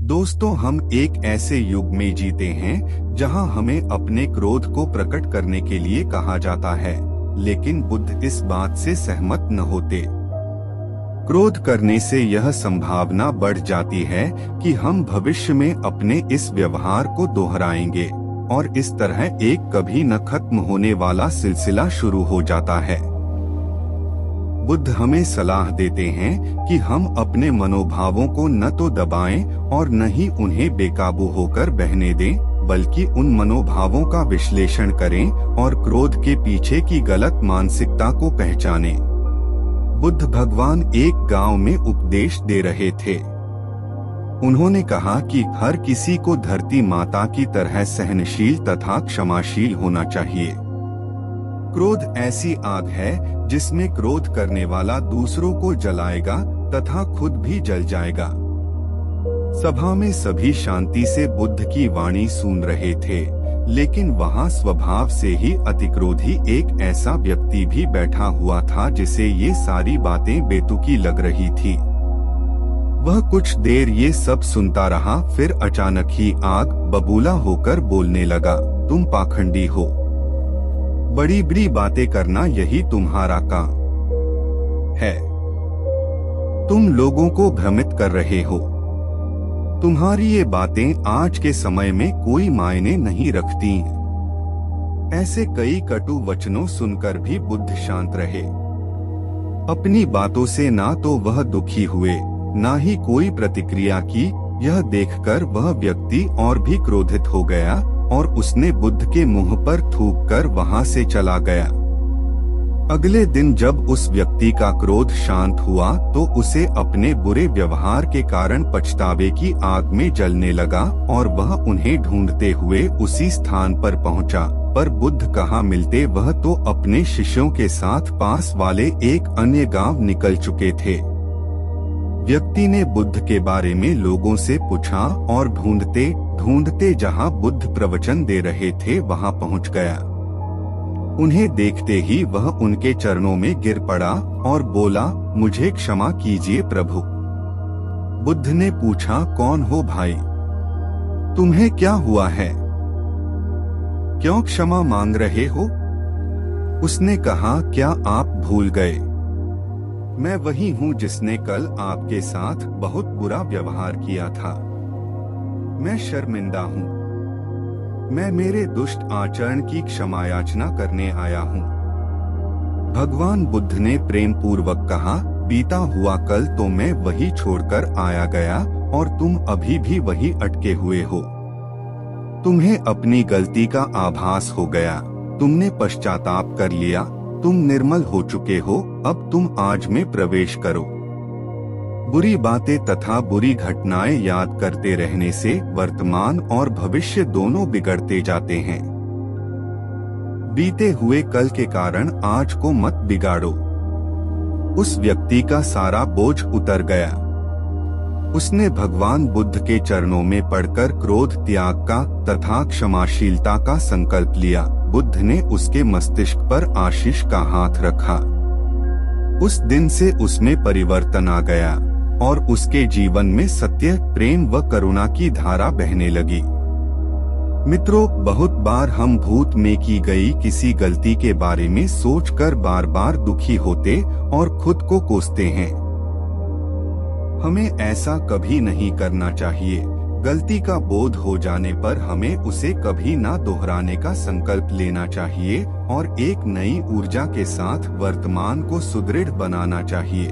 दोस्तों, हम एक ऐसे युग में जीते हैं जहां हमें अपने क्रोध को प्रकट करने के लिए कहा जाता है, लेकिन बुद्ध इस बात से सहमत न होते। क्रोध करने से यह संभावना बढ़ जाती है कि हम भविष्य में अपने इस व्यवहार को दोहराएंगे और इस तरह एक कभी न खत्म होने वाला सिलसिला शुरू हो जाता है। बुद्ध हमें सलाह देते हैं कि हम अपने मनोभावों को न तो दबाएं और न ही उन्हें बेकाबू होकर बहने दें, बल्कि उन मनोभावों का विश्लेषण करें और क्रोध के पीछे की गलत मानसिकता को पहचानें। बुद्ध भगवान एक गांव में उपदेश दे रहे थे। उन्होंने कहा कि हर किसी को धरती माता की तरह सहनशील तथा क्षमाशील होना चाहिए। क्रोध ऐसी आग है जिसमें क्रोध करने वाला दूसरों को जलाएगा तथा खुद भी जल जाएगा। सभा में सभी शांति से बुद्ध की वाणी सुन रहे थे, लेकिन वहां स्वभाव से ही अतिक्रोधी एक ऐसा व्यक्ति भी बैठा हुआ था जिसे ये सारी बातें बेतुकी लग रही थी। वह कुछ देर ये सब सुनता रहा, फिर अचानक ही आग बबूला होकर बोलने लगा, तुम पाखंडी हो। बड़ी बड़ी बातें करना यही तुम्हारा काम है। तुम लोगों को भ्रमित कर रहे हो। तुम्हारी ये बातें आज के समय में कोई मायने नहीं रखती। ऐसे कई कटु वचनों सुनकर भी बुद्ध शांत रहे। अपनी बातों से ना तो वह दुखी हुए, ना ही कोई प्रतिक्रिया की। यह देखकर वह व्यक्ति और भी क्रोधित हो गया और उसने बुद्ध के मुंह पर थूककर वहां से चला गया। अगले दिन जब उस व्यक्ति का क्रोध शांत हुआ तो उसे अपने बुरे व्यवहार के कारण पछतावे की आग में जलने लगा और वह उन्हें ढूंढते हुए उसी स्थान पर पहुंचा, पर बुद्ध कहाँ मिलते। वह तो अपने शिष्यों के साथ पास वाले एक अन्य गांव निकल चुके थे। व्यक्ति ने बुद्ध के बारे में लोगों से पूछा और ढूंढते ढूंढते जहां बुद्ध प्रवचन दे रहे थे वहां पहुंच गया। उन्हें देखते ही वह उनके चरणों में गिर पड़ा और बोला, मुझे क्षमा कीजिए प्रभु। बुद्ध ने पूछा, कौन हो भाई? तुम्हें क्या हुआ है? क्यों क्षमा मांग रहे हो? उसने कहा, क्या आप भूल गए? मैं वही हूँ जिसने कल आपके साथ बहुत बुरा व्यवहार किया था। मैं शर्मिंदा हूँ। मैं मेरे दुष्ट आचरण की क्षमा याचना करने आया हूँ। भगवान बुद्ध ने प्रेम पूर्वक कहा, बीता हुआ कल तो मैं वही छोड़कर आया गया और तुम अभी भी वही अटके हुए हो। तुम्हें अपनी गलती का आभास हो गया, तुमने पश्चाताप कर लिया, तुम निर्मल हो चुके हो। अब तुम आज में प्रवेश करो। बुरी बातें तथा बुरी घटनाएं याद करते रहने से वर्तमान और भविष्य दोनों बिगड़ते जाते हैं। बीते हुए कल के कारण आज को मत बिगाड़ो। उस व्यक्ति का सारा बोझ उतर गया। उसने भगवान बुद्ध के चरणों में पड़कर क्रोध त्याग का तथा क्षमाशीलता का संकल्प लिया। बुद्ध ने उसके मस्तिष्क पर आशीष का हाथ रखा। उस दिन से उसमें परिवर्तन आ गया और उसके जीवन में सत्य, प्रेम व करुणा की धारा बहने लगी। मित्रों, बहुत बार हम भूत में की गई किसी गलती के बारे में सोचकर बार बार दुखी होते और खुद को कोसते हैं। हमें ऐसा कभी नहीं करना चाहिए। गलती का बोध हो जाने पर हमें उसे कभी ना दोहराने का संकल्प लेना चाहिए और एक नई ऊर्जा के साथ वर्तमान को सुदृढ़ बनाना चाहिए।